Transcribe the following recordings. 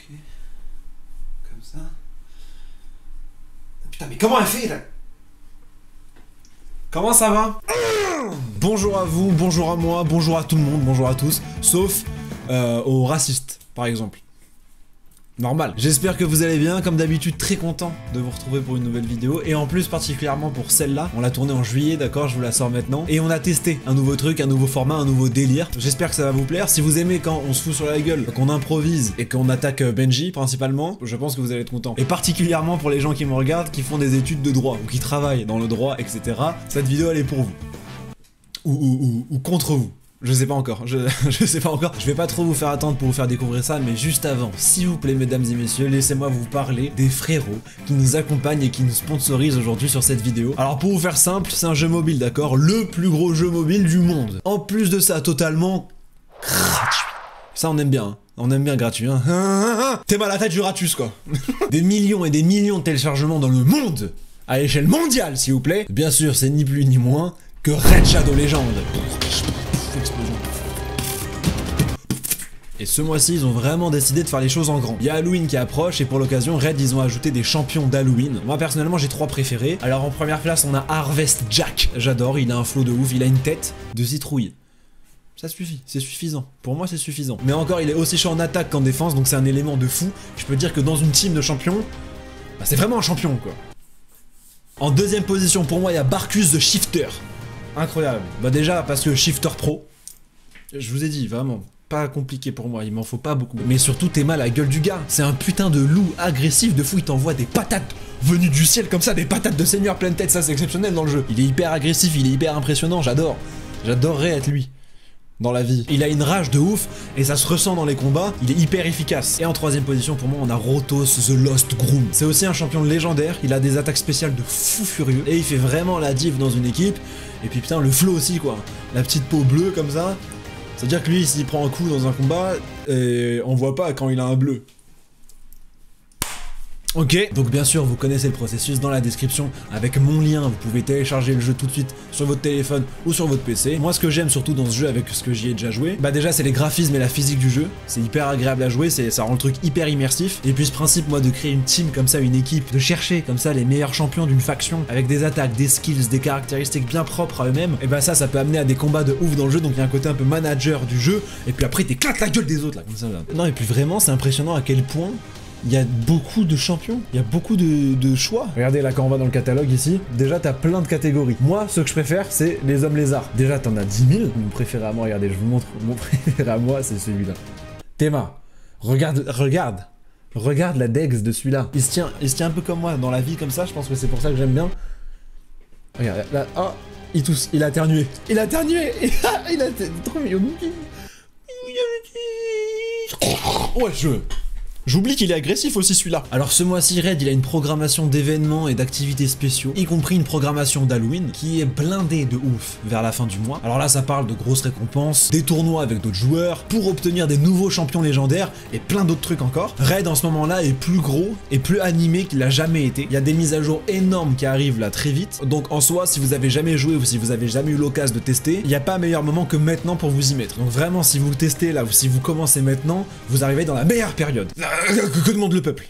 Ok. Comme ça. Putain, mais comment elle fait là? Comment ça va? Bonjour à vous, bonjour à moi, bonjour à tout le monde, bonjour à tous, sauf aux racistes, par exemple. Normal. J'espère que vous allez bien, comme d'habitude très content de vous retrouver pour une nouvelle vidéo, et en plus particulièrement pour celle-là, on l'a tournée en juillet, d'accord, je vous la sors maintenant, et on a testé un nouveau truc, un nouveau format, un nouveau délire, j'espère que ça va vous plaire. Si vous aimez quand on se fout sur la gueule, qu'on improvise, et qu'on attaque Benji principalement, je pense que vous allez être content. Et particulièrement pour les gens qui me regardent, qui font des études de droit, ou qui travaillent dans le droit, etc. Cette vidéo elle est pour vous. Ou contre vous. Je sais pas encore, je sais pas encore. Je vais pas trop vous faire attendre pour vous faire découvrir ça, mais juste avant, s'il vous plaît mesdames et messieurs, laissez-moi vous parler des frérots qui nous accompagnent et qui nous sponsorisent aujourd'hui sur cette vidéo. Alors pour vous faire simple, c'est un jeu mobile, d'accord? Le plus gros jeu mobile du monde. En plus de ça, totalement gratuit. Ça on aime bien, hein. On aime bien gratuit, hein. T'es mal à la tête du ratus, quoi. Des millions et des millions de téléchargements dans le monde, à l'échelle mondiale, s'il vous plaît. Bien sûr, c'est ni plus ni moins que Raid Shadow Legends. Explosion. Et ce mois-ci, ils ont vraiment décidé de faire les choses en grand. Il y a Halloween qui approche et pour l'occasion, Raid, ils ont ajouté des champions d'Halloween. Moi, personnellement, j'ai 3 préférés. Alors, en première place, on a Harvest Jack. J'adore, il a un flow de ouf, il a une tête de citrouille. Ça suffit, c'est suffisant. Pour moi, c'est suffisant. Mais encore, il est aussi chaud en attaque qu'en défense, donc c'est un élément de fou. Je peux dire que dans une team de champions, bah, c'est vraiment un champion, quoi. En deuxième position, pour moi, il y a Barkus the Shifter. Incroyable. Bah déjà parce que Shifter Pro, je vous ai dit vraiment, pas compliqué pour moi, il m'en faut pas beaucoup. Mais surtout t'es mal à la gueule du gars, c'est un putain de loup agressif de fou, il t'envoie des patates venues du ciel comme ça, des patates de seigneur pleine tête, ça c'est exceptionnel dans le jeu. Il est hyper agressif, il est hyper impressionnant, j'adore. J'adorerais être lui. Dans la vie. Il a une rage de ouf et ça se ressent dans les combats, il est hyper efficace. Et en troisième position pour moi on a Rotos the Lost Groom. C'est aussi un champion légendaire, il a des attaques spéciales de fou furieux et il fait vraiment la div dans une équipe. Et puis putain le flow aussi quoi, la petite peau bleue comme ça. C'est-à-dire que lui s'il prend un coup dans un combat, on voit pas quand il a un bleu. Ok, donc bien sûr vous connaissez le processus dans la description avec mon lien, vous pouvez télécharger le jeu tout de suite sur votre téléphone ou sur votre PC. Moi ce que j'aime surtout dans ce jeu avec ce que j'y ai déjà joué, bah déjà c'est les graphismes et la physique du jeu, c'est hyper agréable à jouer, ça rend le truc hyper immersif. Et puis ce principe moi de créer une team comme ça, une équipe, de chercher comme ça les meilleurs champions d'une faction avec des attaques, des skills, des caractéristiques bien propres à eux-mêmes, et bah ça peut amener à des combats de ouf dans le jeu, donc il y a un côté un peu manager du jeu, et puis après t'éclates la gueule des autres là, comme ça là. Non et puis vraiment c'est impressionnant à quel point il y a beaucoup de champions, il y a beaucoup de choix. Regardez là quand on va dans le catalogue ici, déjà t'as plein de catégories. Moi ce que je préfère c'est les hommes lézards. Déjà t'en as 10 000, mon préféré à moi, regardez je vous montre, mon préféré à moi c'est celui-là. Théma, regarde la dex de celui-là. Il se tient un peu comme moi dans la vie comme ça, je pense que c'est pour ça que j'aime bien. Regarde là, oh, il tousse, il a éternué. Il a éternué. Il a trop mignon. Ouais J'oublie qu'il est agressif aussi celui-là. Alors ce mois-ci Raid il a une programmation d'événements et d'activités spéciaux, y compris une programmation d'Halloween qui est blindée de ouf vers la fin du mois. Alors là ça parle de grosses récompenses, des tournois avec d'autres joueurs, pour obtenir des nouveaux champions légendaires et plein d'autres trucs encore. Raid en ce moment-là est plus gros et plus animé qu'il a jamais été. Il y a des mises à jour énormes qui arrivent là très vite. Donc en soi si vous avez jamais joué ou si vous avez jamais eu l'occasion de tester, il n'y a pas meilleur moment que maintenant pour vous y mettre. Donc vraiment si vous le testez là ou si vous commencez maintenant, vous arrivez dans la meilleure période. Que demande le peuple?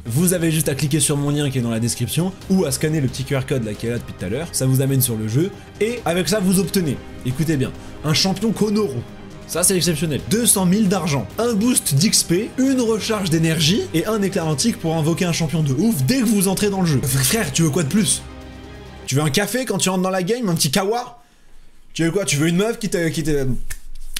Vous avez juste à cliquer sur mon lien qui est dans la description ou à scanner le petit QR code là qui est là depuis tout à l'heure, ça vous amène sur le jeu et avec ça vous obtenez, écoutez bien, un champion Konoru. Ça c'est exceptionnel. 200 000 d'argent, un boost d'XP, une recharge d'énergie et un éclair antique pour invoquer un champion de ouf dès que vous entrez dans le jeu. Frère, tu veux quoi de plus? Tu veux un café quand tu rentres dans la game, un petit kawa? Tu veux quoi? Tu veux une meuf qui te...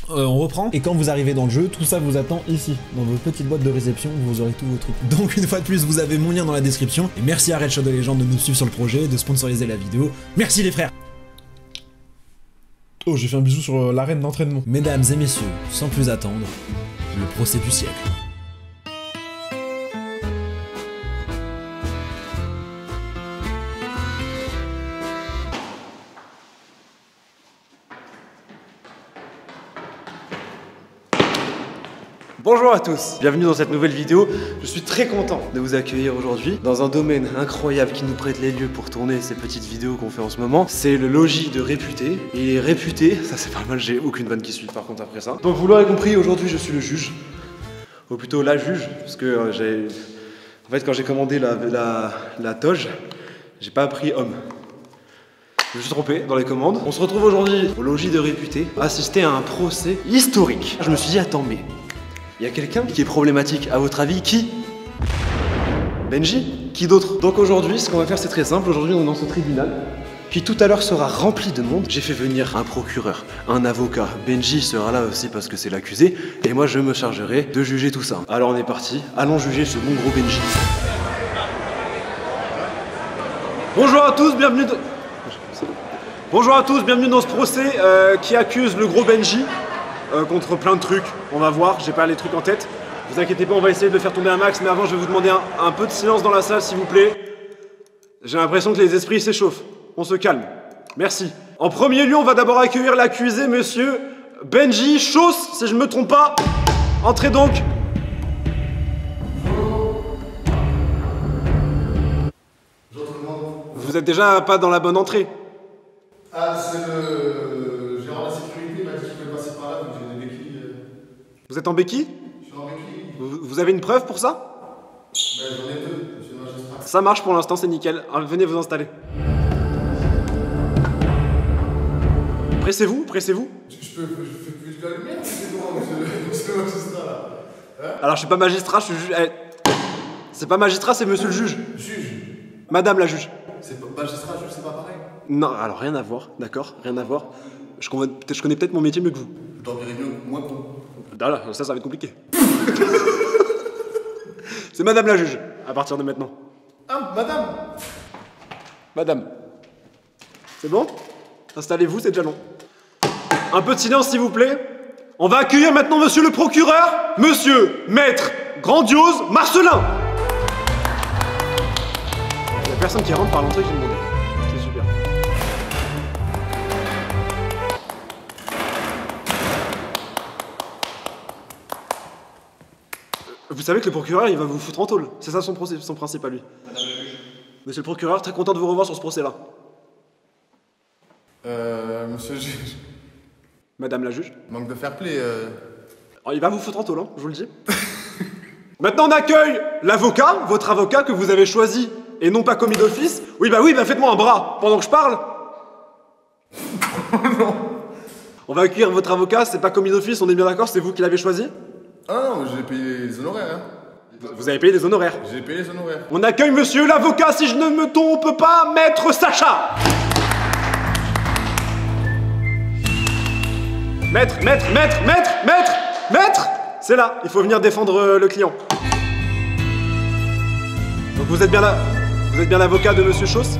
on reprend, et quand vous arrivez dans le jeu, tout ça vous attend ici, dans votre petite boîte de réception, vous aurez tous vos trucs. Donc une fois de plus, vous avez mon lien dans la description, et merci à Raid Shadow Legends de nous suivre sur le projet, de sponsoriser la vidéo. Merci les frères. Oh, j'ai fait un bisou sur l'arène d'entraînement. Mesdames et messieurs, sans plus attendre, le procès du siècle. Bonjour à tous, bienvenue dans cette nouvelle vidéo. Je suis très content de vous accueillir aujourd'hui dans un domaine incroyable qui nous prête les lieux pour tourner ces petites vidéos qu'on fait en ce moment. C'est le logis de Réputé. Et Réputé, ça c'est pas mal, j'ai aucune vanne qui suit par contre après ça. Donc vous l'aurez compris, aujourd'hui je suis le juge. ou plutôt la juge, parce que en fait, quand j'ai commandé la toge, j'ai pas appris homme. Je me suis trompé dans les commandes. On se retrouve aujourd'hui au logis de réputé, assister à un procès historique. Je me suis dit, attends, mais il y a quelqu'un qui est problématique. À votre avis, qui? Benji? Qui d'autre? Donc aujourd'hui, ce qu'on va faire, c'est très simple. Aujourd'hui, on est dans ce tribunal qui tout à l'heure sera rempli de monde. J'ai fait venir un procureur, un avocat. Benji sera là aussi parce que c'est l'accusé. Et moi, je me chargerai de juger tout ça. Alors on est parti. Allons juger ce bon gros Benji. Bonjour à tous, bienvenue dans... Bonjour à tous, bienvenue dans ce procès qui accuse le gros Benji contre plein de trucs. On va voir, j'ai pas les trucs en tête. Vous inquiétez pas, on va essayer de le faire tomber un max, mais avant je vais vous demander un peu de silence dans la salle s'il vous plaît. J'ai l'impression que les esprits s'échauffent. On se calme. Merci. En premier lieu, on va d'abord accueillir l'accusé, monsieur Benji Chausse, si je me trompe pas. Entrez donc. Vous êtes déjà pas dans la bonne entrée. Ah, c'est le gérant de la sécurité, il m'a dit qu'il pouvait passer par là, donc j'ai des béquilles. Vous êtes en béquille? Je suis en béquille. Vous avez une preuve pour ça? Ben, j'en ai deux, monsieur le magistrat. Ça marche pour l'instant, c'est nickel. Venez vous installer. Pressez-vous, pressez-vous. Je fais plus de la lumière, c'est comment, monsieur le magistrat, là? Hein? Alors, je suis pas magistrat, je suis juge. C'est pas magistrat, c'est monsieur le juge. Juge. Madame la juge. C'est pas magistrat, juge, c'est pas pareil. Non, alors rien à voir, d'accord? Rien à voir. Je connais peut-être mon métier mieux que vous. Je t'en dirai mieux, moins que vous. Là, ça va être compliqué. C'est madame la juge, à partir de maintenant. Ah, madame. Madame. C'est bon? Installez-vous, c'est déjà long. Un peu de silence, s'il vous plaît. On va accueillir maintenant monsieur le procureur, monsieur Maître Grandiose Marcelin. Il y a personne qui rentre par l'entrée que j'ai demandé. C'est super. Vous savez que le procureur, il va vous foutre en tôle. C'est ça son principe à lui. Madame la juge. Monsieur le procureur, très content de vous revoir sur ce procès-là. Monsieur le juge. Madame la juge. Manque de fair play. Alors, il va vous foutre en tôle, hein, je vous le dis. Maintenant, on accueille l'avocat, votre avocat que vous avez choisi et non pas commis d'office. Oui, bah faites-moi un bras pendant que je parle. Non. On va accueillir votre avocat, c'est pas commis d'office, on est bien d'accord, c'est vous qui l'avez choisi? Ah non, j'ai payé les honoraires, hein. Vous avez payé des honoraires. J'ai payé les honoraires. On accueille monsieur l'avocat, si je ne me trompe pas, maître Sacha. Maître, c'est là, il faut venir défendre le client. Donc vous êtes bien là, vous êtes bien l'avocat de monsieur Chausse?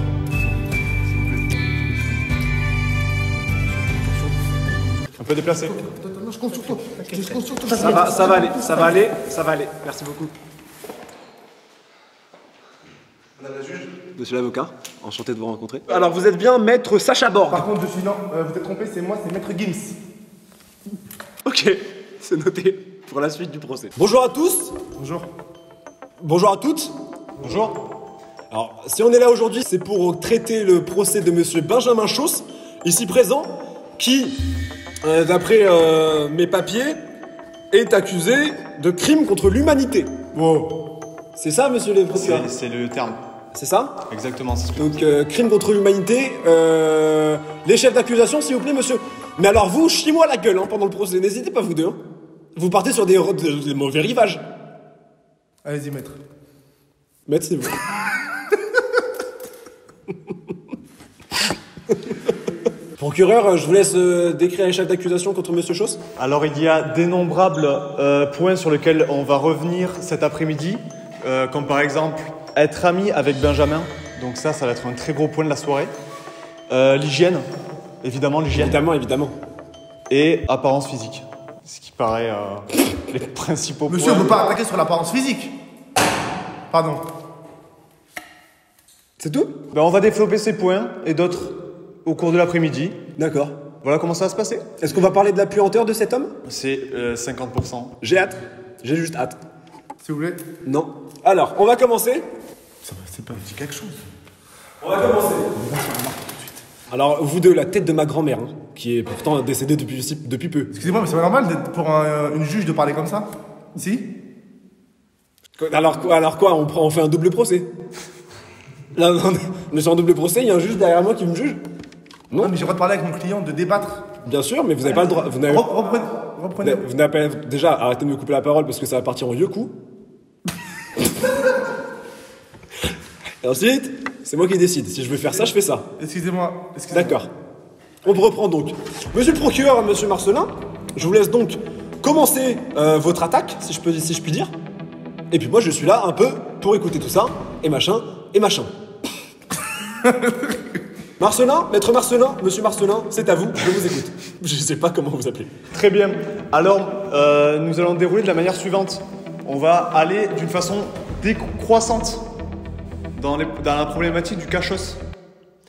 Un peu déplacé. Non, je compte sur toi. Je compte sur toi. Ça va aller. Merci beaucoup. Madame la juge. Monsieur l'avocat, enchanté de vous rencontrer. Alors vous êtes bien maître Sacha Borg. Par contre, non, vous êtes trompé, c'est moi, c'est maître Gims. Ok, c'est noté pour la suite du procès. Bonjour à tous. Bonjour. Bonjour à toutes. Bonjour. Alors, si on est là aujourd'hui, c'est pour traiter le procès de monsieur Benjamin Chausse, ici présent, qui, d'après mes papiers, est accusé de crime contre l'humanité. Wow. C'est ça, monsieur le procureur? C'est le terme. C'est ça? Exactement, c'est ce que... Donc, crime contre l'humanité. Les chefs d'accusation, s'il vous plaît, monsieur. Mais alors, vous, chiez-moi la gueule hein, pendant le procès. N'hésitez pas, vous deux. Hein. Vous partez sur des mauvais rivages. Allez-y, maître. Maître, c'est vous. Procureur, je vous laisse décrire les chefs d'accusation contre monsieur Chausse. Alors, il y a d'innombrables points sur lesquels on va revenir cet après-midi, comme par exemple être ami avec Benjamin. Donc ça va être un très gros point de la soirée. L'hygiène, évidemment l'hygiène. Évidemment. Et apparence physique. Ce qui paraît les principaux Monsieur, points. on ne peut pas attaquer sur l'apparence physique. Pardon. C'est tout? Ben, on va développer ces points et d'autres au cours de l'après-midi. D'accord. Voilà comment ça va se passer. Est-ce qu'on va parler de la puanteur de cet homme? C'est 50%. J'ai hâte. J'ai juste hâte. S'il vous plaît. Non. Alors, on va commencer. C'est pas dit quelque chose. On va commencer. Alors, vous deux, la tête de ma grand-mère, hein, qui est pourtant décédée depuis peu. Excusez-moi, mais c'est pas normal pour une juge de parler comme ça. Si? Alors quoi, on fait un double procès? Là, on est sur un double procès, il y a un juge derrière moi qui me juge? Non, mais j'ai le droit de parler avec mon client, de débattre. Bien sûr, mais vous n'avez pas le droit. Reprenez. Vous n'avez pas. Déjà, arrêtez de me couper la parole parce que ça va partir en yoku. Et ensuite, c'est moi qui décide. Si je veux faire ça, je fais ça. Excusez-moi. D'accord. On reprend donc. Monsieur le procureur, monsieur Marcelin, je vous laisse donc commencer votre attaque, si je puis dire. Et puis moi, je suis là un peu pour écouter tout ça, et machin, et machin. Marcelin, maître Marcelin, monsieur Marcelin, c'est à vous, je vous écoute. Je sais pas comment vous appelez. Très bien. Alors, nous allons dérouler de la manière suivante. On va aller d'une façon décroissante dans la problématique du cachos.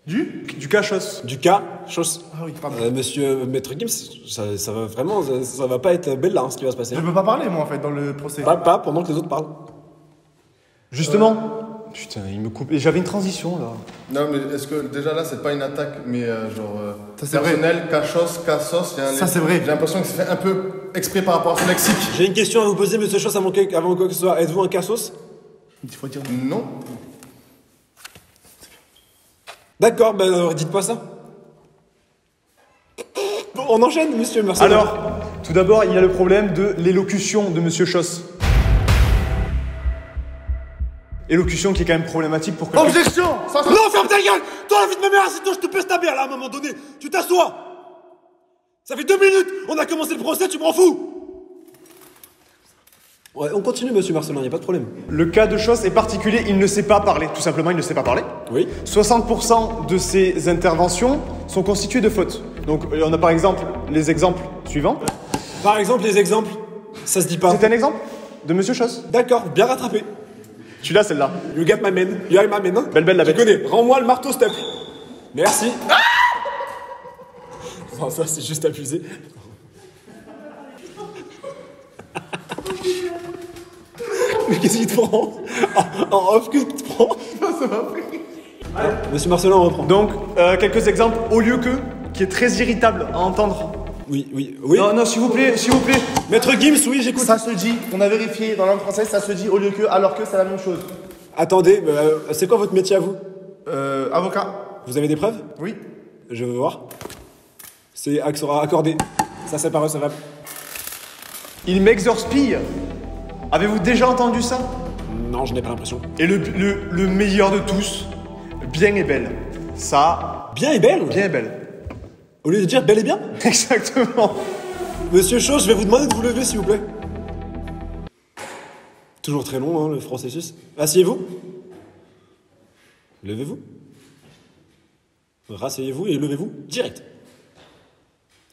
Du cachos. Du cas, chose. Ah oui, pardon. Monsieur Maître Gims, ça va vraiment, ça va pas être belle là, hein, ce qui va se passer. Je peux pas parler, moi, en fait, dans le procès. Pas pendant que les autres parlent. Justement. Putain, il me coupe. Et j'avais une transition là. Non, mais est-ce que déjà là, c'est pas une attaque, mais genre Ça, c'est vrai. personnel, cachos, cassos, il y a un. Ça, c'est vrai. J'ai l'impression que c'est fait un peu exprès par rapport à son lexique. J'ai une question à vous poser, monsieur Choss, avant quoi que ce soit. Êtes-vous un cassos? Il faut dire. Non. D'accord, ben dites pas ça. Bon, on enchaîne, monsieur Marcelin. Alors, tout d'abord, il y a le problème de l'élocution de Monsieur Choss. Élocution qui est quand même problématique pour que... Objection. Ça, Non, ferme ta gueule! Toi, la vie de ma mère, sinon je te pèse ta mère là à un moment donné. Tu t'assois! Ça fait 2 minutes! On a commencé le procès, tu m'en fous! Ouais, on continue, monsieur Marcelin, y a pas de problème. Le cas de Choss est particulier, il ne sait pas parler. Tout simplement, il ne sait pas parler. Oui. 60% de ses interventions sont constituées de fautes. Donc, on a par exemple les exemples suivants. Par exemple, les exemples, ça se dit pas. C'est un exemple de Monsieur Choss. D'accord, bien rattrapé. Tu l'as celle-là. You got my man. You are my man. Hein? Belle la Tu bête. connais. Rends-moi le marteau, s'il te plaît. Merci. Non, ça, c'est juste abusé. Mais qu'est-ce qu'il te prend? En off, qu'est-ce qu'il te prend? Ça m'a pris. Monsieur Marcelin, on reprend. Donc, quelques exemples. Au lieu que, qui est très irritable à entendre. Oui. Non, s'il vous plaît. Maître Gims, oui, j'écoute. Ça se dit, on a vérifié dans la langue française, ça se dit au lieu que, alors que c'est la même chose. Attendez, c'est quoi votre métier à vous? Avocat. Vous avez des preuves? Oui. Je veux voir. C'est sera accordé. Ça, c'est pas recevable. Il m'exorspille. Avez-vous déjà entendu ça? Non, je n'ai pas l'impression. Et le meilleur de tous, bien et belle. Ça, Bien et belle? bien et belle. Au lieu de dire bel et bien? Exactement. Monsieur Chaud, je vais vous demander de vous lever, s'il vous plaît. Toujours très long, hein, le processus. Asseyez-vous. Levez-vous. Rasseyez-vous et levez-vous direct.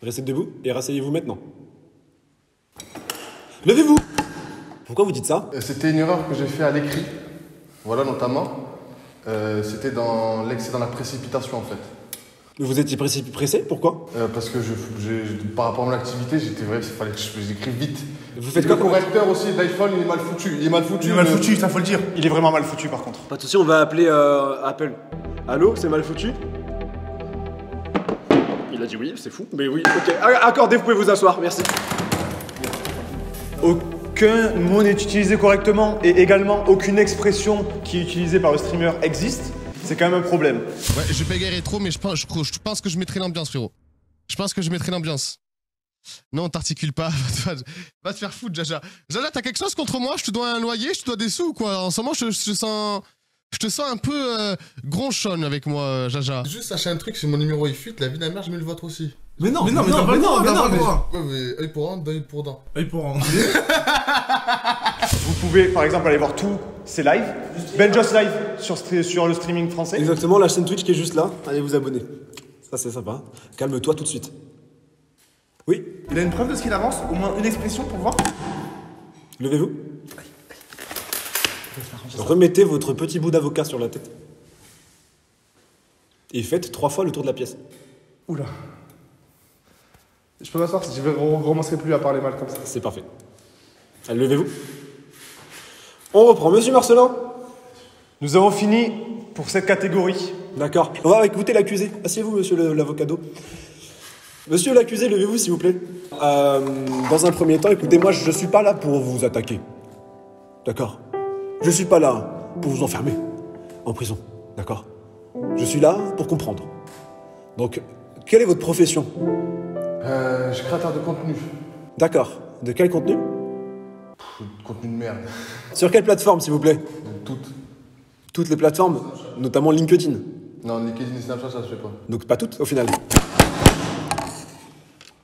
Restez debout et rasseyez-vous maintenant. Levez-vous. Pourquoi vous dites ça? C'était une erreur que j'ai fait à l'écrit. Voilà, notamment. C'était dans l'excès dans la précipitation, en fait. Vous étiez pressé? Pourquoi? Parce que par rapport à mon activité, il fallait que j'écrive vite. Vous faites Le quoi? correcteur aussi de l'iPhone, il est mal foutu. Il est mal foutu, ça faut le dire. Il est vraiment mal foutu par contre. Pas de soucis, on va appeler Apple. Allô, c'est mal foutu? Il a dit oui, c'est fou, mais oui, ok. Accordez, vous pouvez vous asseoir, merci. Aucun mot n'est utilisé correctement et également aucune expression qui est utilisée par le streamer existe. C'est quand même un problème. Ouais, je bégayerai trop, mais je pense que je mettrai l'ambiance, frérot. Je pense que je mettrai l'ambiance. Non, t'articules pas. Va te faire foutre, Jaja. Jaja, t'as quelque chose contre moi? Je te dois un loyer? Je te dois des sous ou quoi? En ce moment, je te sens un peu gronchonne avec moi, Jaja. Juste sachez un truc, si mon numéro est fuite, la vie de la mère, je mets le vôtre aussi. Mais non, Mais non, t'as pas le droit, Ouais, mais œil pour œil, dent pour dent. Œil pour un. Vous pouvez par exemple aller voir tous ces lives. Benjos Live sur le streaming français. Exactement, la chaîne Twitch qui est juste là. Allez vous abonner. Ça, c'est sympa. Calme-toi tout de suite. Oui, Il a une preuve de ce qu'il avance, au moins une expression pour voir. levez-vous. Remettez votre petit bout d'avocat sur la tête. Et faites 3 fois le tour de la pièce. Oula. Je peux m'asseoir si je ne recommencerai plus à parler mal comme ça. C'est parfait. Allez, levez-vous. On reprend. Monsieur Marcelin. Nous avons fini pour cette catégorie. D'accord. On va écouter l'accusé. Asseyez-vous, monsieur l'avocado. Monsieur l'accusé, levez-vous, s'il vous plaît. Dans un premier temps, écoutez, moi, je suis pas là pour vous attaquer. D'accord? Je suis pas là pour vous enfermer en prison, d'accord? Je suis là pour comprendre. Donc, quelle est votre profession? Je suis créateur de contenu. D'accord. De quel contenu? Contenu de merde. Sur quelle plateforme, s'il vous plaît? Toutes. Toutes les plateformes, notamment LinkedIn. Non, LinkedIn et Snapchat, ça se fait pas. Donc pas toutes, au final.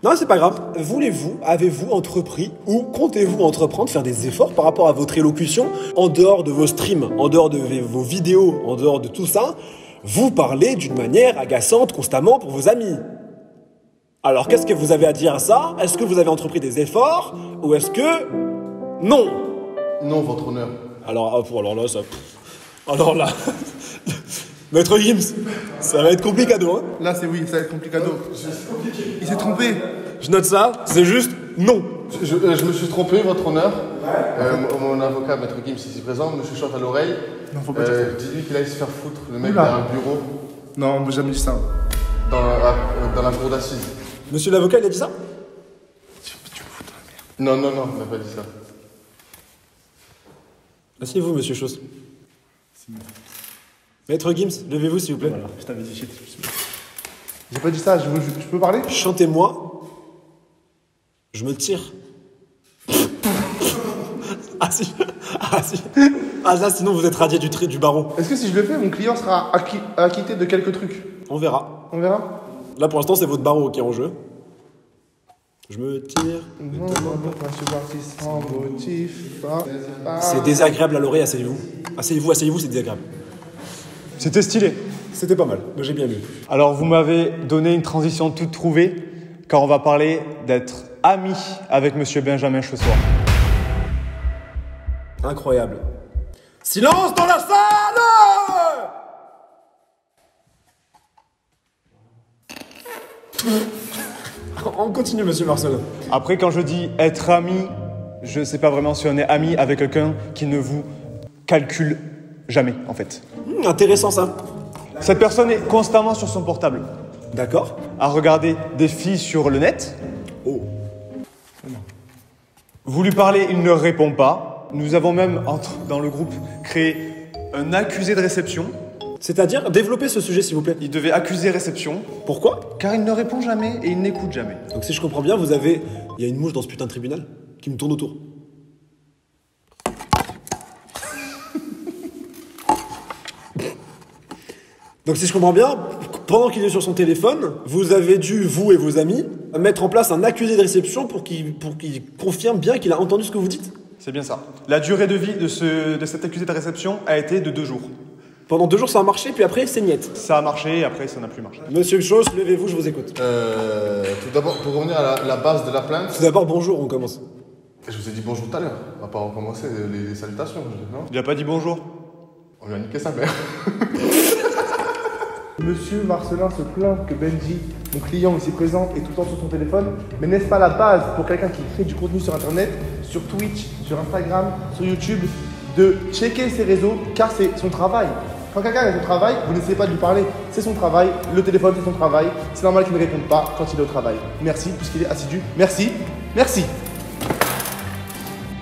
Non, c'est pas grave. Avez-vous entrepris ou comptez-vous entreprendre, faire des efforts par rapport à votre élocution en dehors de vos streams, en dehors de vos vidéos, en dehors de tout ça? Vous parlez d'une manière agaçante constamment pour vos amis. Alors, qu'est-ce que vous avez à dire à ça? Est-ce que vous avez entrepris des efforts ou est-ce que... Non? Non, votre honneur. Alors là, ça... Alors là... Maître Gims, ça va être complicado, hein? Là, c'est oui, ça va être complicado. Il s'est trompé. Je note ça, c'est juste non. Je me suis trompé, votre honneur. Mon avocat, Maître Gims, ici présent, me chuchote à l'oreille. Non, faut pas dire ça. Dis-lui qu'il aille se faire foutre, le mec Oula. derrière le bureau, Non, on m'a jamais dit ça. dans la cour d'assises. Monsieur l'avocat, il a dit ça? Non, il m'a pas dit ça. Asseyez-vous, monsieur Chauss. Maître Gims, levez-vous, s'il vous plaît. Voilà, je t'avais dit shit. J'ai pas dit ça, je peux parler? Chantez-moi. Je me tire. Ah si. Ah si. Ah ça, sinon vous êtes radié du barreau. Est-ce que si je le fais, mon client sera acquitté de quelques trucs? On verra. On verra? Là, pour l'instant, c'est votre barreau qui est en jeu. Je me tire. Non, je suis parti sans motif. C'est désagréable à l'oreille, asseyez-vous. Asseyez-vous, c'est désagréable. C'était stylé. C'était pas mal, moi j'ai bien vu. Alors, vous m'avez donné une transition toute trouvée, car on va parler d'être ami avec Monsieur Benjamin ce soir. Incroyable. Silence dans la salle! On continue, monsieur Marcelin. Après, quand je dis être ami, je sais pas vraiment si on est ami avec quelqu'un qui ne vous calcule jamais, en fait. Intéressant ça. Cette personne est constamment sur son portable, D'accord. à regarder des filles sur le net. Oh. Vous lui parlez, il ne répond pas. Nous avons même, dans le groupe, créé un accusé de réception. C'est-à-dire, développez ce sujet s'il vous plaît. Il devait accuser réception, Pourquoi? car il ne répond jamais et il n'écoute jamais. Donc si je comprends bien, il y a une mouche dans ce putain de tribunal qui me tourne autour. Donc si je comprends bien, pendant qu'il est sur son téléphone, vous avez dû, vous et vos amis, mettre en place un accusé de réception pour qu'il confirme bien qu'il a entendu ce que vous dites. C'est bien ça. La durée de vie de cet accusé de réception a été de 2 jours. Pendant 2 jours ça a marché, puis après c'est niette. Ça a marché et après ça n'a plus marché. Monsieur Chauss, levez-vous, je vous écoute. Tout d'abord, pour revenir à la base de la plainte, Tout d'abord, bonjour, on commence. je vous ai dit bonjour tout à l'heure. On va pas recommencer les salutations, non? Il n'a pas dit bonjour. On lui a niqué sa mère. Monsieur Marcelin se plaint que Benji, mon client ici présent, est tout le temps sur son téléphone. Mais n'est-ce pas la base pour quelqu'un qui crée du contenu sur Internet, sur Twitch, sur Instagram, sur YouTube, de checker ses réseaux, car c'est son travail. Quand quelqu'un a son travail, vous n'essayez pas de lui parler. C'est son travail, le téléphone c'est son travail. C'est normal qu'il ne réponde pas quand il est au travail. Merci, puisqu'il est assidu. Merci, merci.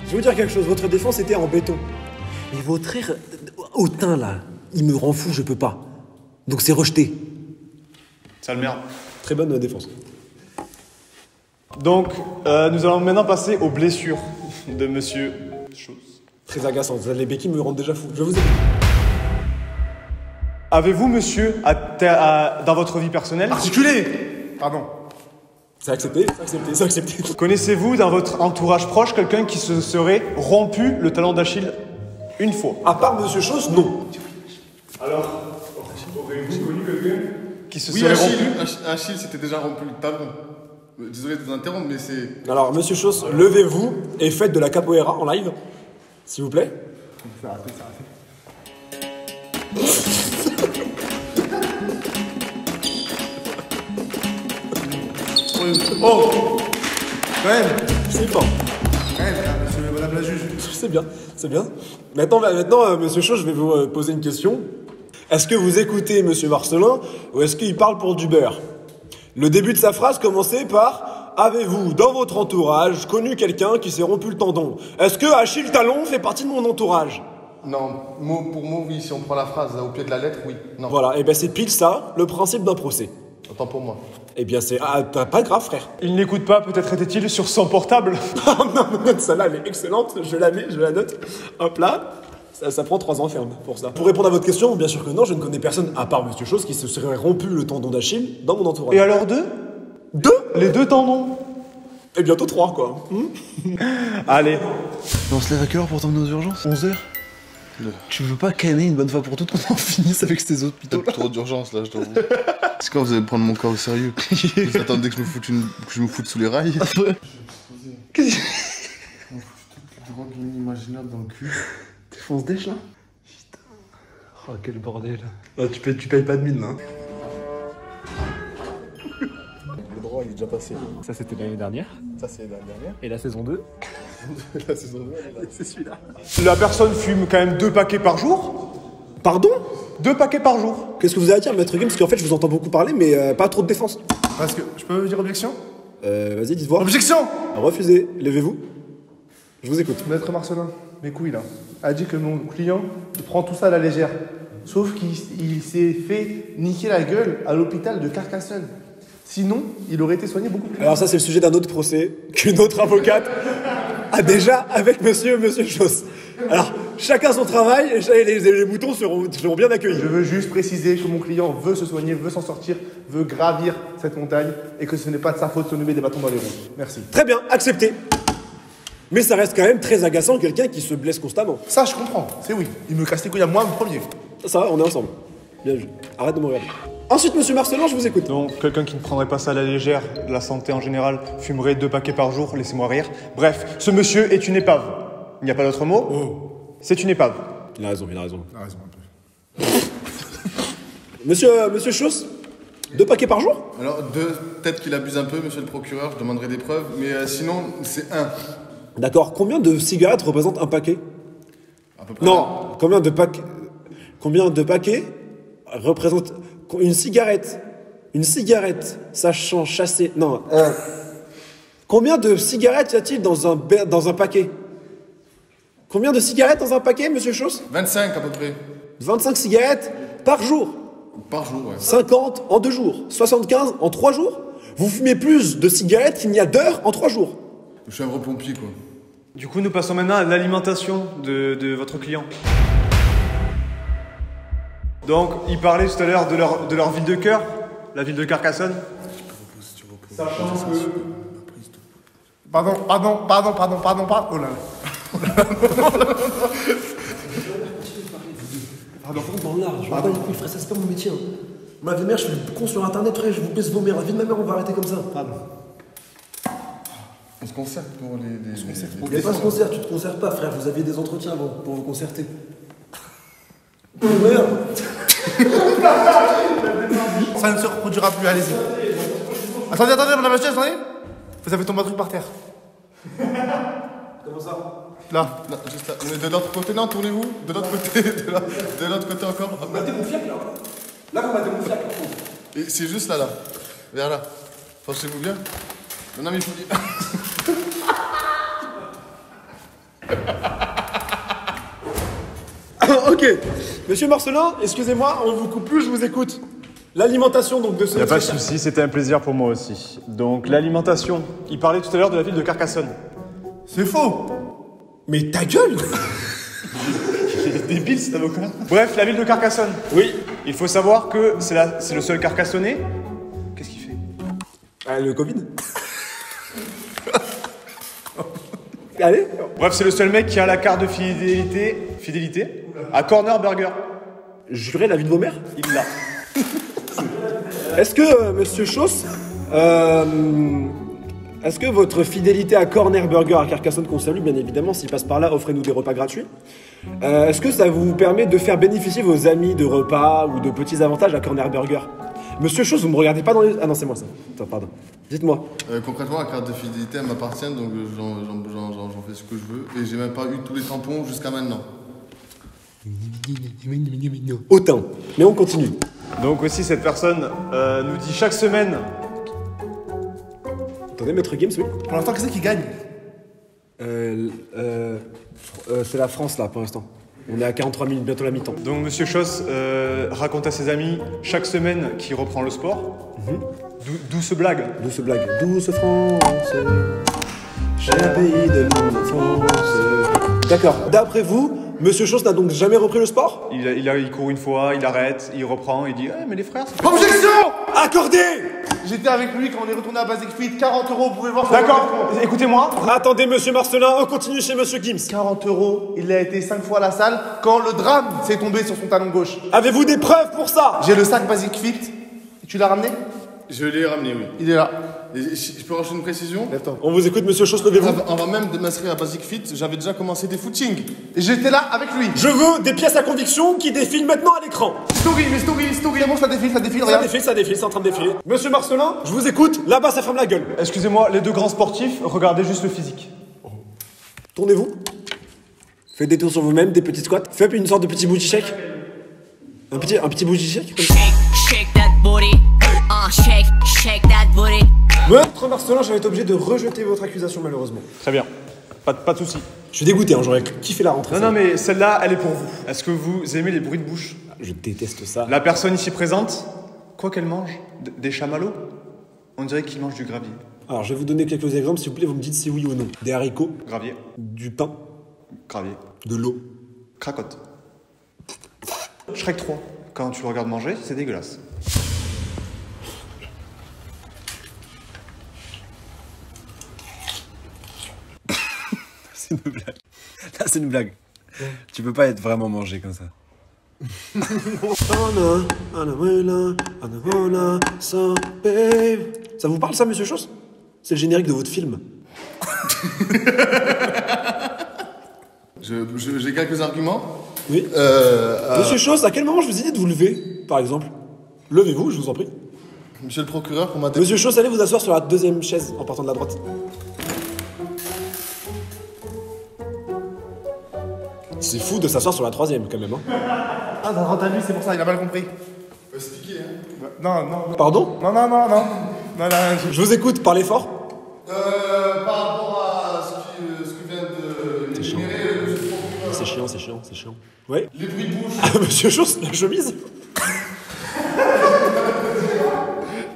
Je vais vous dire quelque chose, votre défense était en béton. Mais votre air hautain là, il me rend fou, je peux pas. Donc c'est rejeté. Sale merde. Très bonne défense. Donc, nous allons maintenant passer aux blessures de Monsieur Chauss. Très agaçant, les béquilles me rendent déjà fou. Je vous écoute. Avez-vous, monsieur, dans votre vie personnelle, Articulé. Pardon. C'est accepté, c'est accepté, c'est accepté. connaissez-vous dans votre entourage proche quelqu'un qui se serait rompu le talon d'Achille une fois? À part Monsieur Chauss, non. Alors, aurez-vous connu quelqu'un qui se Oui, serait rompu? Achille s'était déjà rompu le talon. Désolé de vous interrompre, mais c'est... Alors, Monsieur Chauss, levez-vous et faites de la capoeira en live, s'il vous plaît. Oh, quand même. C'est fort. Quand même, monsieur, madame la juge. C'est bien, c'est bien. Maintenant, Monsieur Chauss, je vais vous poser une question. Est-ce que vous écoutez Monsieur Marcelin ou est-ce qu'il parle pour du beurre? Le début de sa phrase commençait par « Avez-vous, dans votre entourage, connu quelqu'un qui s'est rompu le tendon ?» Est-ce que Achille Talon fait partie de mon entourage? Non, mot pour mot, oui. Si on prend la phrase au pied de la lettre, oui. Non. Voilà, et ben c'est pile ça, le principe d'un procès. Autant pour moi. Eh bien c'est... Ah, pas grave frère. Il n'écoute pas, peut-être était-il sur son portable. Ah non, celle-là elle est excellente, je la mets, je la note. Hop là, ça prend 3 ans ferme pour ça. Pour répondre à votre question, bien sûr que non, je ne connais personne, à part Monsieur Chose, qui se serait rompu le tendon d'Achille dans mon entourage. Et alors 2 2 Les 2 tendons. Et bientôt 3 quoi. Allez. On se lève à quelle heure pour t'emmener aux urgences? 11h. Tu veux pas canner une bonne fois pour toutes qu'on en finisse avec ces hôpitaux là? Trop d'urgence là, je t'avoue. C'est quand vous allez prendre mon cas au sérieux? Vous attendez que je me foute sous les rails? Qu'est-ce Drogue inimaginable dans le cul. T'es fonce dèche là? Putain. Oh quel bordel. Ah, tu payes pas de mine là. Le droit il est déjà passé. Ça c'était l'année dernière. Ça c'est l'année dernière. Et la saison 2. La saison 2, C'est celui-là. La personne fume quand même 2 paquets par jour. Pardon? 2 paquets par jour. Qu'est-ce que vous avez à dire, Maître Game? Parce qu'en fait, je vous entends beaucoup parler, mais pas trop de défense. Parce que, je peux dire objection? Vas-y, dites voir. Objection! Refusez, levez-vous. Je vous écoute. Maître Marcelin, mes couilles là, a dit que mon client il prend tout ça à la légère. Sauf qu'il s'est fait niquer la gueule à l'hôpital de Carcassonne. Sinon, il aurait été soigné beaucoup plus. Alors ça, c'est le sujet d'un autre procès qu'une autre avocate a déjà avec monsieur Chose. Alors, chacun son travail et les moutons seront bien accueillis. Je veux juste préciser que mon client veut se soigner, veut s'en sortir, veut gravir cette montagne et que ce n'est pas de sa faute de se nommer des bâtons dans les roues. Merci. Très bien, accepté. Mais ça reste quand même très agaçant, quelqu'un qui se blesse constamment. Ça, je comprends, c'est oui. Il me casse les couilles à moi, le premier. Ça va, on est ensemble. Bien joué. Arrête de me regarder. Ensuite, monsieur Marcelin, je vous écoute. Donc, quelqu'un qui ne prendrait pas ça à la légère, de la santé en général, fumerait 2 paquets par jour, laissez-moi rire. Bref, ce monsieur est une épave. Il n'y a pas d'autre mot. Oh. C'est une épave. Il a raison, il a raison. Ah, raison un peu. Monsieur Chose, 2 paquets par jour? Alors, peut-être qu'il abuse un peu, monsieur le procureur, je demanderai des preuves, mais sinon, c'est 1. D'accord, combien de cigarettes représente un paquet? À peu près. Non, combien de paquets représente une cigarette? Une cigarette, sachant chasser... Non, combien de cigarettes y a-t-il dans un paquet? Combien de cigarettes dans un paquet, monsieur Chose? 25 à peu près. 25 cigarettes par jour. Par jour, ouais. 50 en 2 jours. 75 en 3 jours. Vous fumez plus de cigarettes qu'il n'y a d'heures en 3 jours. Je suis un vrai pompier, quoi. Du coup, nous passons maintenant à l'alimentation de votre client. Donc, il parlait tout à l'heure de leur ville de cœur, la ville de Carcassonne. Sachant que... Pardon. Oh là là. Pardon, dans l'art, je pardon, frère, ça c'est pas mon métier. Hein. Ma mère, je suis le con sur internet, frère, je vous baisse vos mères. La vie de ma mère, on va arrêter comme ça. Pardon. On se concerte pour les Il n'y a pas ce concert, tu te concertes pas, frère, vous aviez des entretiens avant pour vous concerter. Merde. Ça ne se reproduira plus, allez-y. Attendez, madame la attendez. Vous avez tombé un truc par terre. Comment ça? Là, juste là. Mais de l'autre côté, non, tournez-vous. De l'autre côté, de l'autre côté encore. Vous battez mon fiac là. Là, vous battez mon fiac. Et c'est juste là. Vers là. Pensez-vous bien? Non, mais il faut dire. Ok. Monsieur Marcelin, excusez-moi, on vous coupe plus, je vous écoute. L'alimentation donc de ce... Il n'y a pas de souci, c'était un plaisir pour moi aussi. Donc, l'alimentation. Il parlait tout à l'heure de la ville de Carcassonne. C'est faux. Mais ta gueule. Il est débile cet avocat. Bref, la ville de Carcassonne. Oui. Il faut savoir que c'est le seul Carcassonnais. Qu'est-ce qu'il fait? Le Covid. Allez. Bref, c'est le seul mec qui a la carte de fidélité à Corner Burger. Jurez la vie de vos mères. Il l'a. Est-ce que, monsieur Chose, est-ce que votre fidélité à Corner Burger à Carcassonne, qu'on salue bien évidemment, s'il passe par là, offrez-nous des repas gratuits. Est-ce que ça vous permet de faire bénéficier vos amis de repas ou de petits avantages à Corner Burger? Monsieur Chose, vous me regardez pas dans les... Ah non, c'est moi ça. Attends, pardon. Dites-moi. Concrètement, la carte de fidélité, elle m'appartient, donc j'en fais ce que je veux. Et j'ai même pas eu tous les tampons jusqu'à maintenant. Autant. Mais on continue. Donc aussi, cette personne nous dit chaque semaine... Attendez, Maître Games, oui. Pour l'instant, qui c'est qui gagne? C'est la France là, pour l'instant. On est à 43 minutes, bientôt la mi-temps. Donc Monsieur Schoss raconte à ses amis chaque semaine qu'il reprend le sport. Douce blague. Douce blague. Douce France, cher pays de mon enfance. D'accord. D'après vous, Monsieur Schoss n'a donc jamais repris le sport? Il court une fois, il arrête, il reprend, il dit mais les frères, c'est Objection! Accordé! J'étais avec lui quand on est retourné à Basic Fit, 40 €, vous pouvez voir sur D'accord, le compte. écoutez-moi. Attendez, Monsieur Marcelin, on continue chez Monsieur Gims. 40 €, il a été 5 fois à la salle quand le drame s'est tombé sur son talon gauche. Avez-vous des preuves pour ça? J'ai le sac Basic Fit. Tu l'as ramené? Je l'ai ramené, oui. Il est là. Et je peux rajouter une précision? Lève-toi. On vous écoute, Monsieur Schoss, levez-vous. Avant même de m'inscrire à Basic Fit, j'avais déjà commencé des footings. Et j'étais là avec lui. Je veux des pièces à conviction qui défilent maintenant à l'écran. Story. C'est bon, ça défile, Ça regarde. défile, c'est en train de défiler. Monsieur Marcelin, je vous écoute. Là-bas, ça ferme la gueule. Excusez-moi, les deux grands sportifs, regardez juste le physique. Tournez-vous. Faites des tours sur vous-même, des petits squats. Faites une sorte de petit booty shake. Un petit booty shake. Shake that booty. Shake that booty. Maître Marcelin, j'avais été obligé de rejeter votre accusation, malheureusement. Très bien, pas de soucis. Je suis dégoûté, hein, j'aurais kiffé la rentrée. Non, mais celle-là, elle est pour vous. Est-ce que vous aimez les bruits de bouche? Je déteste ça. La personne ici présente, quoi qu'elle mange, des chamallows, on dirait qu'il mange du gravier. Alors, je vais vous donner quelques exemples, s'il vous plaît, vous me dites si oui ou non. Des haricots, Gravier, du pain, gravier, de l'eau. cracotte. Shrek 3, quand tu le regardes manger, c'est dégueulasse. C'est une blague. Là, c'est une blague. Tu peux pas être vraiment mangé comme ça. Ça vous parle ça, Monsieur Schoss? C'est le générique de votre film. J'ai quelques arguments. Oui. Monsieur Schoss, à quel moment je vous ai dit de vous lever, par exemple? Levez-vous, je vous en prie. Monsieur le procureur, pour ma Monsieur Schoss, allez vous asseoir sur la deuxième chaise en partant de la droite. C'est fou de s'asseoir sur la troisième, quand même. Hein. Ah, t'as rentré à lui, c'est pour ça, il a mal compris. Expliquez, hein. Non. Pardon? Non. Je vous écoute, parlez fort. Par rapport à ce que vient de énumérer monsieur le procureur. C'est chiant. Ouais. Les bruits de bouche. Ah, Monsieur Schoss, la chemise.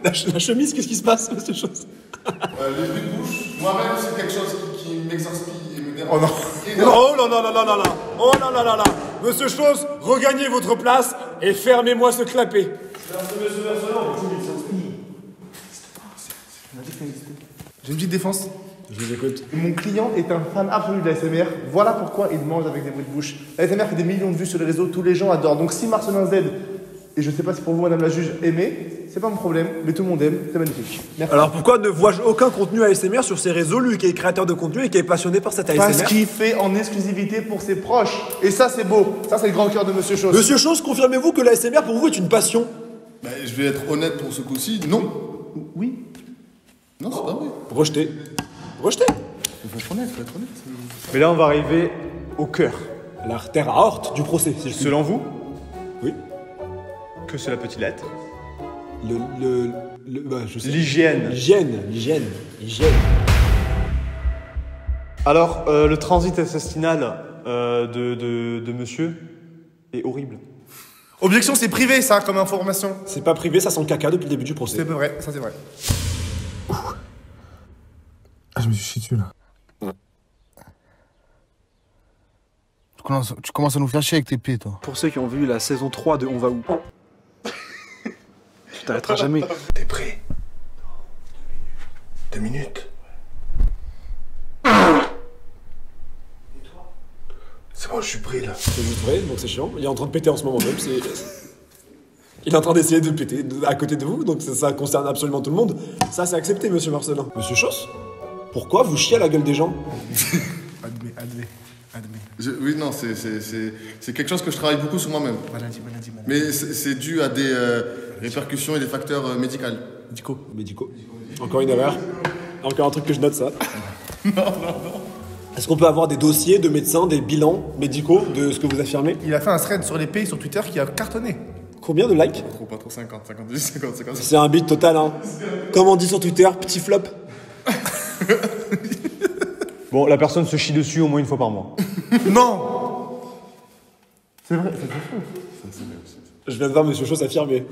La chemise, qu'est-ce qui se passe, Monsieur Schoss? Les bruits de bouche. Moi-même, c'est quelque chose qui m'exaspère et me dérange. Oh non. Oh là. Oh là. Monsieur Schoss, regagnez votre place et fermez-moi ce clapet. J'ai une petite défense. Je vous écoute. Mon client est un fan absolu de l'ASMR. Voilà pourquoi il mange avec des bruits de bouche. L'ASMR fait des millions de vues sur les réseaux, tous les gens adorent. Donc si Marcelin Z, et je sais pas si pour vous, madame la juge, aimez, c'est pas mon problème, mais tout le monde aime, c'est magnifique. Merci. Alors pourquoi ne vois-je aucun contenu ASMR sur ses réseaux, lui qui est créateur de contenu et qui est passionné par cette ASMR? Parce qu'il fait en exclusivité pour ses proches. Et ça, c'est beau. Ça, c'est le grand cœur de Monsieur Schoss. Monsieur Schoss, confirmez-vous que l'ASMR pour vous est une passion? Bah, je vais être honnête pour ce coup-ci. Non. Oui. Non, c'est pas vrai. Rejeté. Faut être honnête. Mais là, on va arriver au cœur. L'artère aorte du procès, si je puis. Selon vous, Oui. que c'est la petite lettre? Je sais. L'hygiène. L'hygiène. Alors, le transit intestinal de monsieur est horrible. Objection, c'est privé, ça, comme information. C'est pas privé, ça sent le caca depuis le début du procès. C'est vrai, ça c'est vrai. Ah, je me suis chié dessus, là. Tu commences à nous flasher avec tes pieds, toi. Pour ceux qui ont vu la saison 3 de On va où? Tu t'arrêteras jamais. T'es prêt? 2 minutes. C'est bon, je suis prêt, là. C'est juste vrai, donc c'est chiant. Il est en train de péter en ce moment même. Il est en train d'essayer de péter à côté de vous, donc ça concerne absolument tout le monde. Ça, c'est accepté, Monsieur Marcelin. Monsieur Schoss, pourquoi vous chiez à la gueule des gens? Admets. Oui, non, c'est quelque chose que je travaille beaucoup sur moi-même. Maladie. Mais c'est dû à des répercussions et des facteurs médicaux. Médicaux. Encore une erreur. Encore un truc que je note, ça. Non. Est-ce qu'on peut avoir des dossiers de médecins, des bilans médicaux de ce que vous affirmez? Il a fait un thread sur les pays sur Twitter qui a cartonné. Combien de likes? Pas trop 50, 50. C'est un beat total, hein. Comme on dit sur Twitter, petit flop. Bon, la personne se chie dessus au moins une fois par mois. Non. C'est vrai, ça c'est faux. Ça, c'est bien aussi. Je viens de voir Monsieur Chose affirmer.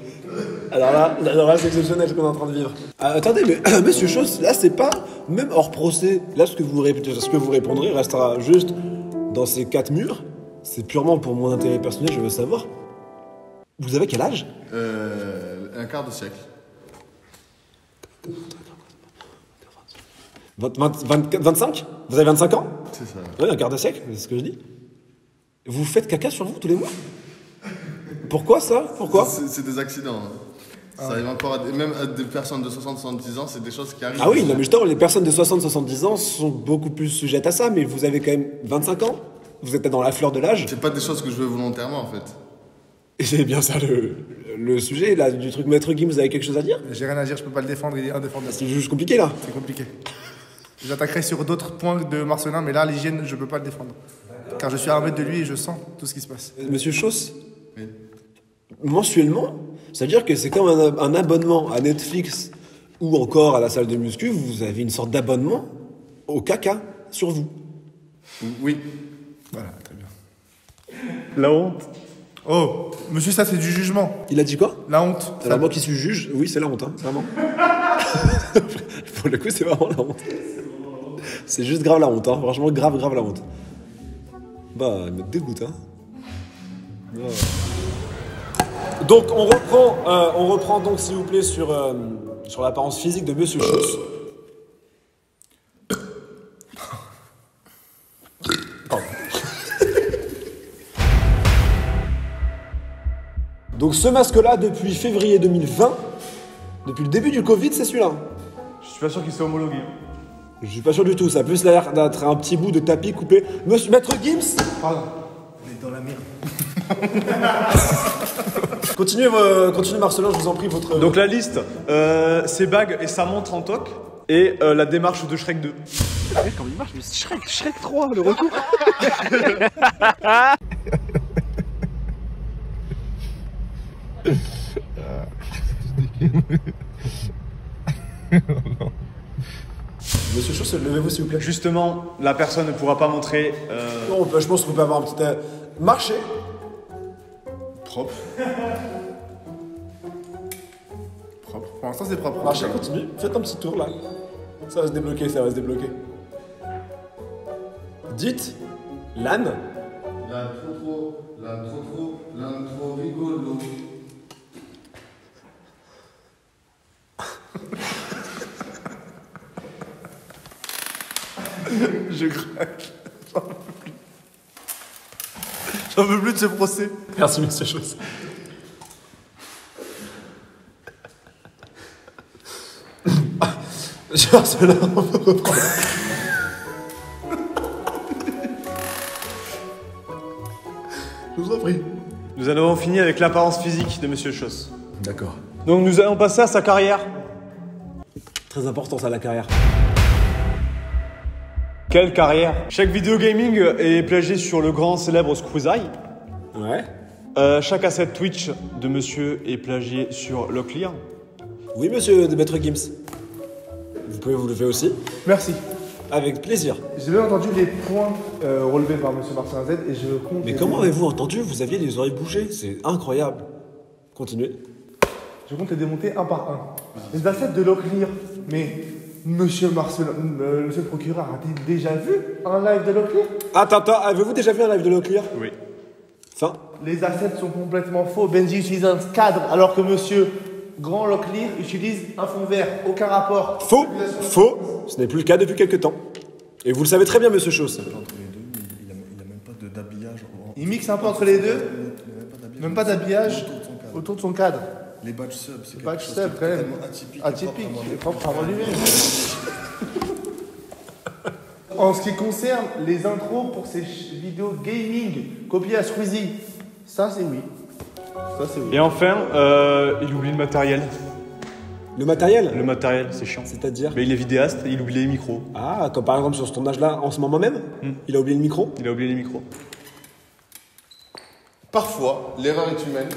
Alors là, c'est exceptionnel ce qu'on est en train de vivre. Attendez, mais Monsieur Chose, là, c'est pas, même hors procès, là, ce que vous répondrez restera juste dans ces 4 murs. C'est purement pour mon intérêt personnel, je veux savoir. Vous avez quel âge? Un quart de siècle. 25? Vous avez 25 ans? C'est ça. Oui, un quart de siècle, c'est ce que je dis. Vous faites caca sur vous tous les mois? Pourquoi ça? Pourquoi? C'est des accidents. Hein. Ça arrive encore même à des personnes de 60-70 ans, c'est des choses qui arrivent. Ah oui, non mais justement, les personnes de 60-70 ans sont beaucoup plus sujettes à ça, mais vous avez quand même 25 ans? Vous êtes dans la fleur de l'âge? C'est pas des choses que je veux volontairement en fait. Et c'est bien ça le sujet là, du truc. Maître Gims, vous avez quelque chose à dire? J'ai rien à dire, je peux pas le défendre, il est indéfendable. C'est juste compliqué là. C'est compliqué. J'attaquerai sur d'autres points de Marcelin, mais là, l'hygiène, je peux pas le défendre. Car je suis à 1 mètre de lui et je sens tout ce qui se passe. Monsieur Chauss, Oui. mensuellement, c'est-à-dire que c'est comme un abonnement à Netflix ou encore à la salle de muscu, vous avez une sorte d'abonnement au caca sur vous. Oui. Voilà, très bien. La honte. Oh, monsieur, ça c'est du jugement. Il a dit quoi? La honte. Alors moi qui suis juge, oui c'est la honte, hein, vraiment. Pour le coup c'est vraiment la honte. C'est juste grave la honte, hein, franchement grave la honte. Bah, elle me dégoûte, hein. Bah. Donc on reprend donc s'il vous plaît sur l'apparence physique de Monsieur Chauss. Donc ce masque-là, depuis février 2020, depuis le début du Covid, c'est celui-là. Je suis pas sûr qu'il soit homologué. Je suis pas sûr du tout, ça a plus l'air d'être un petit bout de tapis coupé. Monsieur Maître Gims. Pardon. On est dans la merde. Continuez Marcelin, je vous en prie, votre... Donc la liste, ses bagues et sa montre en toc, et la démarche de Shrek 2. Comment il marche, mais Shrek 3, le retour. Monsieur Chauss, levez-vous s'il vous plaît. Justement, la personne ne pourra pas montrer... Non, je pense qu'on peut avoir un petit... marcher. Propre. Propre. Pour l'instant, c'est propre. Marchez, continue. Faites un petit tour là. Ça va se débloquer, ça va se débloquer. Dites l'âne. L'âne trop rigolo. Je craque. J'en peux plus de ce procès. Merci, monsieur Chauss. Monsieur Marcelin, on peut reprendre. Je vous en prie. Nous en avons fini avec l'apparence physique de Monsieur Chauss. D'accord. Donc nous allons passer à sa carrière. Très important ça, la carrière. Quelle carrière? Chaque vidéo gaming est plagié sur le grand célèbre Squeezie. Ouais. Chaque asset Twitch de monsieur est plagié sur Locklear. Oui, monsieur de Maître Gims. Vous pouvez vous lever aussi. Merci. Avec plaisir. J'ai bien entendu les points relevés par monsieur Marcelin Z et je compte... Mais comment avez-vous entendu? Vous aviez les oreilles bouchées. C'est incroyable. Continuez. Je compte les démonter un par un. Les assets de Locklear, mais... Monsieur Marcelin, monsieur le procureur, a-t-il déjà vu un live de Locklear? Attends, avez-vous déjà vu un live de Locklear? Oui. Fin. Les assets sont complètement faux. Benji utilise un cadre alors que monsieur Grand Locklear utilise un fond vert. Aucun rapport. Faux. Ce n'est plus le cas depuis quelques temps. Et vous le savez très bien, monsieur Chauss. Entre les deux, il a même pas d'habillage. Il mixe un peu entre les deux. Même pas d'habillage autour de son cadre. Les badge subs, c'est Badge quelque chose sub, qui quand est même. tellement atypique. Atypique, c'est propre à lui-même. En ce qui concerne les intros pour ces vidéos gaming copiées à Squeezie, ça c'est oui. Ça c'est oui. Et enfin, il oublie le matériel. Le matériel? Le matériel, c'est chiant. C'est-à-dire? Mais il est vidéaste et il oublie les micros. Ah, comme par exemple sur ce tournage-là, en ce moment même? Il a oublié le micro? Il a oublié les micros. Parfois, l'erreur est humaine,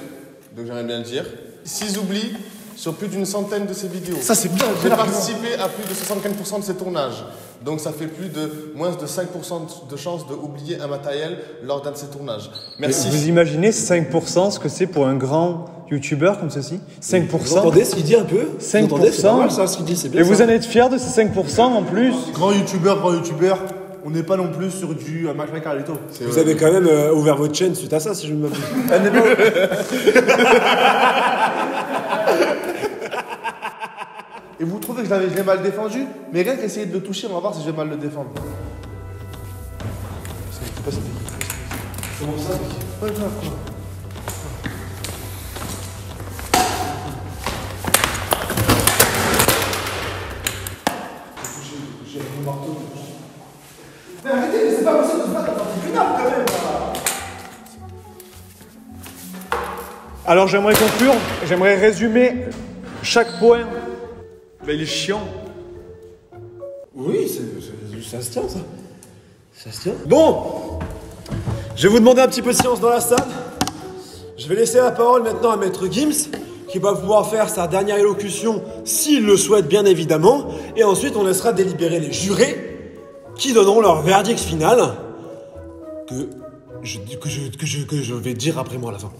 donc j'aimerais bien le dire. S'ils oublient sur plus d'une centaine de ces vidéos. Ça c'est bien. J'ai participé à plus de 75% de ces tournages. Donc ça fait moins de 5% de chances d'oublier un matériel lors d'un de ces tournages. Merci. Vous imaginez 5% ce que c'est pour un grand youtubeur comme ceci? 5%. Vous entendez ce qu'il dit un peu? 5%. Vous entendez, c'est pas mal ça, ce qu'il dit, c'est bien. Et vous ça. en êtes fiers de ces 5% en plus? Grand youtubeur, on n'est pas non plus sur du Mac Carlito. Vous avez quand même ouvert votre chaîne suite à ça, si je ne m'abuse. Et vous trouvez que je l'ai mal défendu? Mais rien qu'essayer de le toucher, on va voir si je vais mal le défendre. Comment ça? Pas grave quoi. Mais arrêtez, mais c'est pas possible de se battre dans un tribunal quand même là. Alors j'aimerais conclure, j'aimerais résumer chaque point. Ben, il est chiant. Oui, ça se tient, ça. Ça se tient. Bon, je vais vous demander un petit peu de silence dans la salle. Je vais laisser la parole maintenant à Maître Gims, qui va pouvoir faire sa dernière élocution, s'il le souhaite bien évidemment. Et ensuite, on laissera délibérer les jurés, qui donneront leur verdict final, que je vais dire après moi à la fin.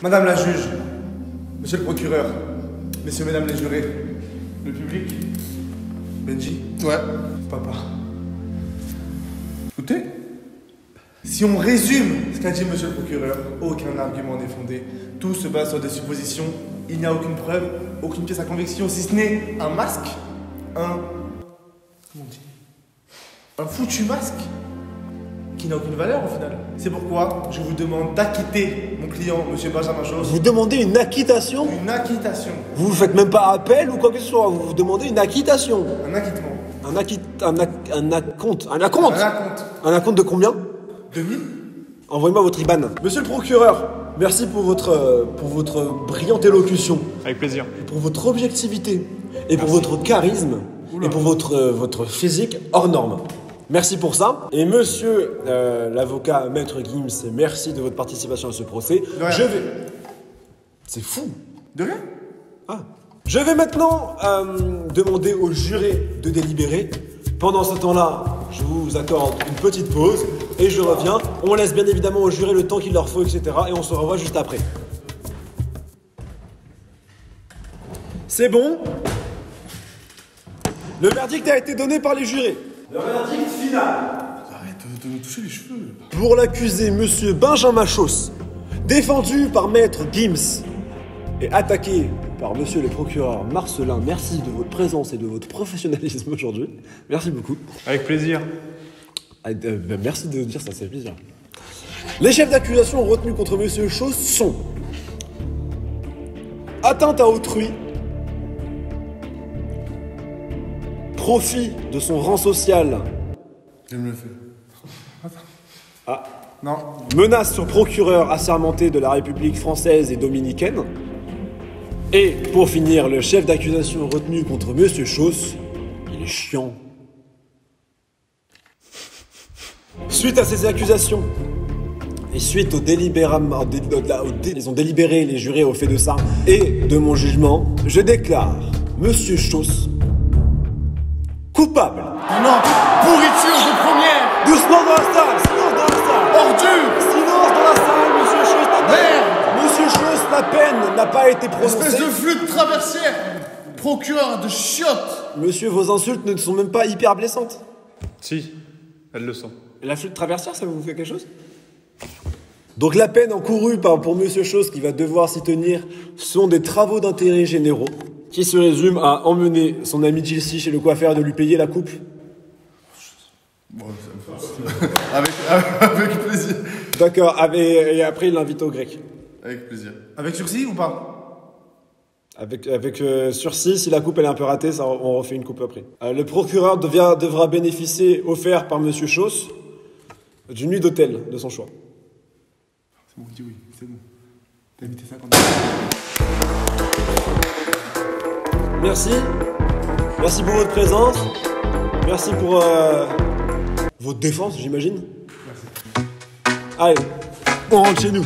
Madame la juge, monsieur le procureur, messieurs, mesdames les jurés, le public, Benji, Ouais. papa. Écoutez, si on résume ce qu'a dit monsieur le procureur, aucun argument n'est fondé. Tout se base sur des suppositions. Il n'y a aucune preuve, aucune pièce à conviction, si ce n'est un masque, comment on dit, un foutu masque qui n'a aucune valeur au final. C'est pourquoi je vous demande d'acquitter mon client, monsieur Benjamin Chose. Vous demandez une acquittation? Une acquittation. Vous faites même pas appel ou quoi que ce soit, vous demandez une acquittation. Un acquittement. Un acompte. Un acompte. Un acompte de combien? 2000. Envoyez-moi votre IBAN. Monsieur le procureur, merci pour votre brillante élocution, Avec plaisir. pour votre objectivité et pour votre charisme et pour votre physique hors norme. Merci pour ça. Et monsieur l'avocat Maître Gims, merci de votre participation à ce procès. De rien. Je vais... C'est fou. De rien. Ah. Je vais maintenant demander aux jurés de délibérer. Pendant ce temps-là, je vous accorde une petite pause et je reviens. On laisse bien évidemment aux jurés le temps qu'il leur faut, etc. Et on se revoit juste après. C'est bon. Le verdict a été donné par les jurés. Le verdict final. Arrête de me toucher les cheveux. Pour l'accusé, monsieur Benjamin Chose, défendu par Maître Gims et attaqué par monsieur le procureur Marcelin, merci de votre présence et de votre professionnalisme aujourd'hui. Merci beaucoup. Avec plaisir. Merci de dire ça, c'est plaisir. Les chefs d'accusation retenus contre monsieur Chose sont atteinte à autrui, profit de son rang social, Je me le fais. Ah. Non. menace sur procureur assermenté de la République française et dominicaine. Et pour finir, le chef d'accusation retenu contre monsieur Chose, il est chiant. Suite à ces accusations, et suite au délibérément, ils ont délibéré les jurés au fait de ça, et de mon jugement, je déclare monsieur Chose coupable. Non, pourriture de première. Doucement dans la salle, silence dans la salle. Ordure. Silence dans la salle, monsieur Chose. Merde. Monsieur Chose, la peine n'a pas été prononcée. Espèce de flûte traversière. Procureur de chiottes. Monsieur, vos insultes ne sont même pas hyper blessantes. Si, elles le sont. La flûte traversière, ça vous fait quelque chose? Donc la peine encourue pour monsieur Chose qui va devoir s'y tenir sont des travaux d'intérêt généraux qui se résument à emmener son ami Chelsea chez le coiffeur et de lui payer la coupe. Bon, avec plaisir. D'accord, et après il l'invite au grec. Avec plaisir. Avec sursis ou pas? Avec sursis, si la coupe elle est un peu ratée, ça, on refait une coupe après. Le procureur devra bénéficier, offert par monsieur Chose, d'une nuit d'hôtel de son choix. C'est bon, dis oui, c'est bon. T'as évité 50. Merci. Merci pour votre présence. Merci pour votre défense, j'imagine. Merci. Allez, on rentre chez nous.